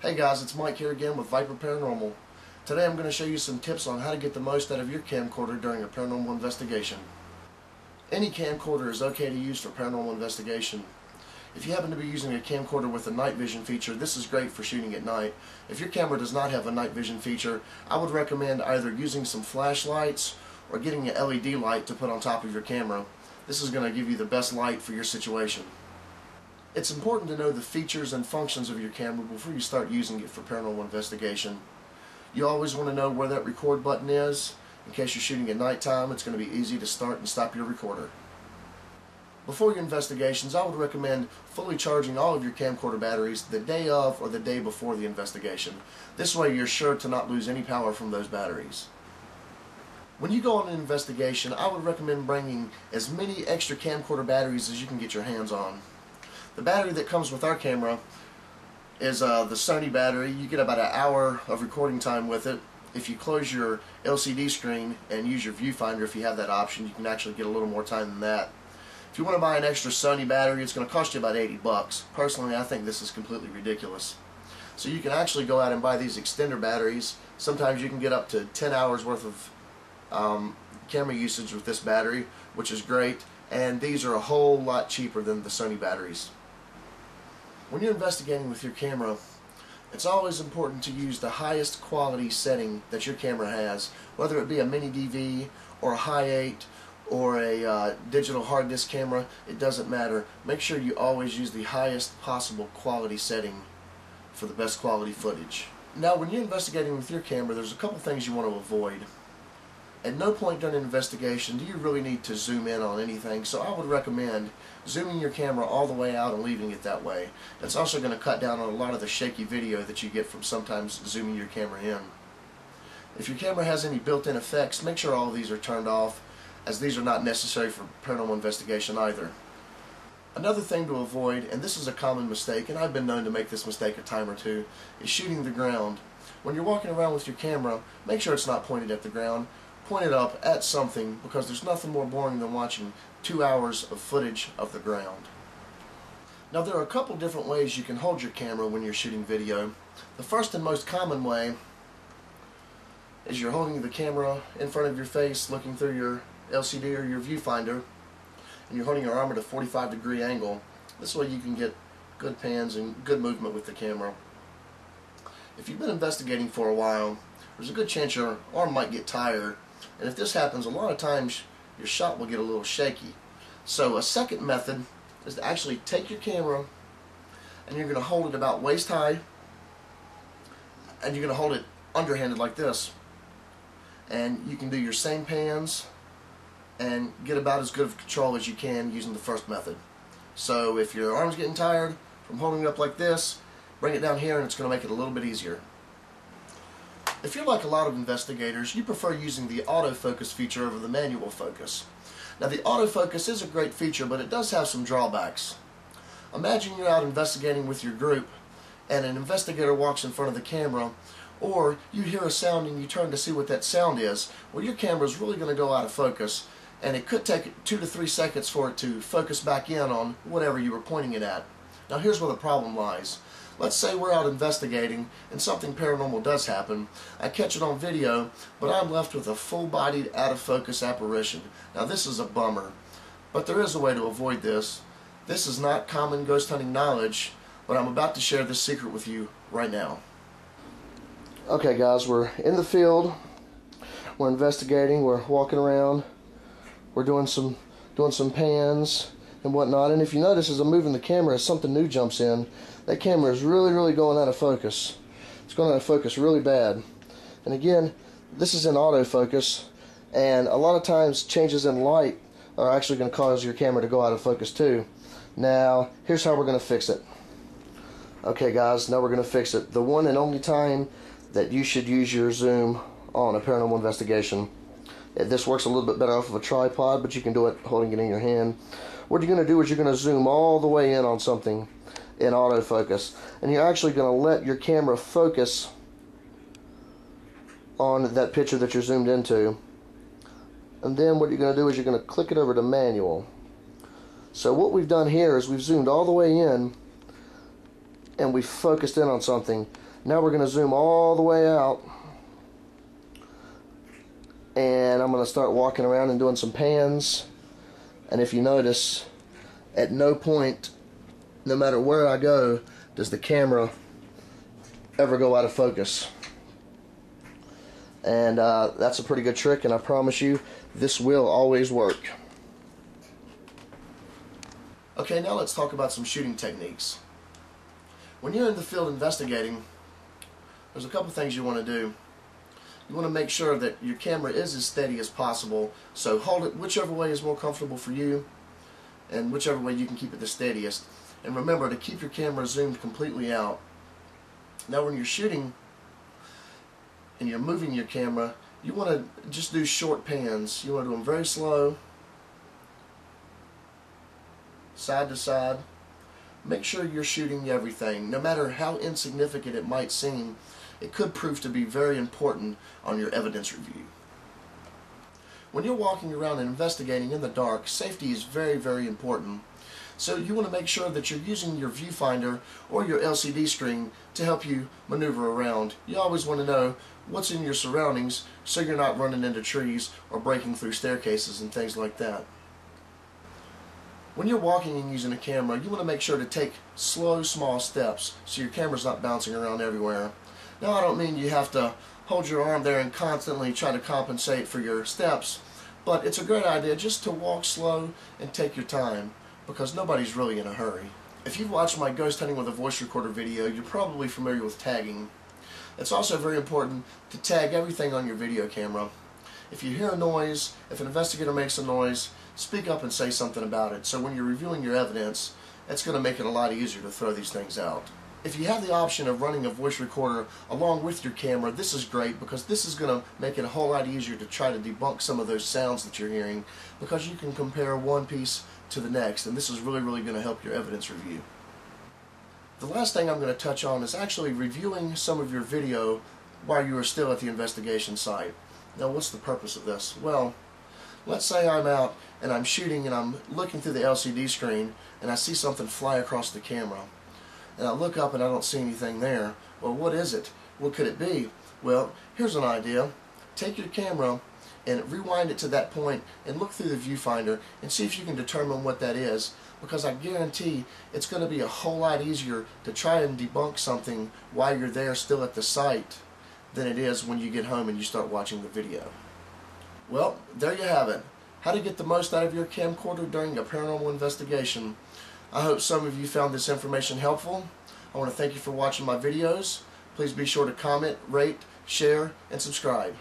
Hey guys, it's Mike here again with Viper Paranormal. Today I'm going to show you some tips on how to get the most out of your camcorder during a paranormal investigation. Any camcorder is okay to use for paranormal investigation. If you happen to be using a camcorder with a night vision feature, this is great for shooting at night. If your camera does not have a night vision feature, I would recommend either using some flashlights or getting an LED light to put on top of your camera. This is going to give you the best light for your situation. It's important to know the features and functions of your camera before you start using it for paranormal investigation. You always want to know where that record button is. In case you're shooting at nighttime, it's going to be easy to start and stop your recorder. Before your investigations, I would recommend fully charging all of your camcorder batteries the day of or the day before the investigation. This way you're sure to not lose any power from those batteries. When you go on an investigation, I would recommend bringing as many extra camcorder batteries as you can get your hands on. The battery that comes with our camera is the Sony battery. You get about an hour of recording time with it. If you close your LCD screen and use your viewfinder, if you have that option, you can actually get a little more time than that. If you want to buy an extra Sony battery, it's going to cost you about $80. Personally, I think this is completely ridiculous. So you can actually go out and buy these extender batteries. Sometimes you can get up to 10 hours worth of camera usage with this battery, which is great. And these are a whole lot cheaper than the Sony batteries. When you're investigating with your camera, it's always important to use the highest quality setting that your camera has, whether it be a mini DV or a high 8 or a digital hard disk camera. It doesn't matter. Make sure you always use the highest possible quality setting for the best quality footage. Now, when you're investigating with your camera, there's a couple things you want to avoid. At no point during an investigation do you really need to zoom in on anything, so I would recommend zooming your camera all the way out and leaving it that way. It's also going to cut down on a lot of the shaky video that you get from sometimes zooming your camera in. If your camera has any built-in effects, make sure all of these are turned off, as these are not necessary for paranormal investigation either. Another thing to avoid, and this is a common mistake, and I've been known to make this mistake a time or two, is shooting the ground. When you're walking around with your camera, make sure it's not pointed at the ground. Point it up at something, because there's nothing more boring than watching 2 hours of footage of the ground. Now, there are a couple different ways you can hold your camera when you're shooting video. The first and most common way is you're holding the camera in front of your face, looking through your LCD or your viewfinder, and you're holding your arm at a 45-degree angle. This way you can get good pans and good movement with the camera. If you've been investigating for a while, there's a good chance your arm might get tired, and if this happens, a lot of times your shot will get a little shaky. So a second method is to actually take your camera and you're going to hold it about waist high, and you're going to hold it underhanded like this, and you can do your same pans and get about as good of control as you can using the first method. So if your arm's getting tired from holding it up like this, bring it down here and it's going to make it a little bit easier. If you're like a lot of investigators, you prefer using the autofocus feature over the manual focus. Now, the autofocus is a great feature, but it does have some drawbacks. Imagine you're out investigating with your group and an investigator walks in front of the camera, or you hear a sound and you turn to see what that sound is. Well, your camera is really going to go out of focus, and it could take 2 to 3 seconds for it to focus back in on whatever you were pointing it at. Now, here's where the problem lies. Let's say we're out investigating and something paranormal does happen. I catch it on video, but I'm left with a full-bodied, out-of-focus apparition. Now, this is a bummer, but there is a way to avoid this. This is not common ghost hunting knowledge, but I'm about to share this secret with you right now. Okay guys, we're in the field, we're investigating, we're walking around, we're doing some pans and whatnot, and if you notice as I'm moving the camera, as something new jumps in, that camera is really going out of focus. It's going out of focus really bad. And again, this is in autofocus, and a lot of times changes in light are actually going to cause your camera to go out of focus too. Now, here's how we're going to fix it. Okay guys, now we're going to fix it. The one and only time that you should use your zoom on a paranormal investigation. This works a little bit better off of a tripod, but you can do it holding it in your hand. What you're going to do is you're going to zoom all the way in on something in autofocus, and you're actually going to let your camera focus on that picture that you're zoomed into, and then what you're going to do is you're going to click it over to manual. So what we've done here is we've zoomed all the way in and we've focused in on something. Now we're going to zoom all the way out, and I'm going to start walking around and doing some pans. And if you notice, at no point, no matter where I go, does the camera ever go out of focus. And that's a pretty good trick, and I promise you this will always work. Okay, now let's talk about some shooting techniques. When you're in the field investigating, there's a couple things you want to do. You want to make sure that your camera is as steady as possible, so hold it whichever way is more comfortable for you and whichever way you can keep it the steadiest. And remember to keep your camera zoomed completely out. Now when you're shooting and you're moving your camera, you want to just do short pans. You want to do them very slow, side to side. Make sure you're shooting everything. No matter how insignificant it might seem, it could prove to be very important on your evidence review. When you're walking around and investigating in the dark, safety is very, very important. So you want to make sure that you're using your viewfinder or your LCD screen to help you maneuver around. You always want to know what's in your surroundings so you're not running into trees or breaking through staircases and things like that. When you're walking and using a camera, you want to make sure to take slow, small steps so your camera's not bouncing around everywhere. Now, I don't mean you have to hold your arm there and constantly try to compensate for your steps, but it's a great idea just to walk slow and take your time, because nobody's really in a hurry. If you've watched my ghost hunting with a voice recorder video, you're probably familiar with tagging. It's also very important to tag everything on your video camera. If you hear a noise, if an investigator makes a noise, speak up and say something about it. So when you're reviewing your evidence, it's going to make it a lot easier to throw these things out. If you have the option of running a voice recorder along with your camera, this is great, because this is going to make it a whole lot easier to try to debunk some of those sounds that you're hearing, because you can compare one piece to the next, and this is really, really going to help your evidence review. The last thing I'm going to touch on is actually reviewing some of your video while you are still at the investigation site. Now, what's the purpose of this? Well, let's say I'm out and I'm shooting and I'm looking through the LCD screen and I see something fly across the camera. And I look up and I don't see anything there. Well, what is it? What could it be? Well, here's an idea. Take your camera and rewind it to that point and look through the viewfinder and see if you can determine what that is, because I guarantee it's going to be a whole lot easier to try and debunk something while you're there still at the site than it is when you get home and you start watching the video. Well, there you have it. How to get the most out of your camcorder during a paranormal investigation. I hope some of you found this information helpful. I want to thank you for watching my videos. Please be sure to comment, rate, share, and subscribe.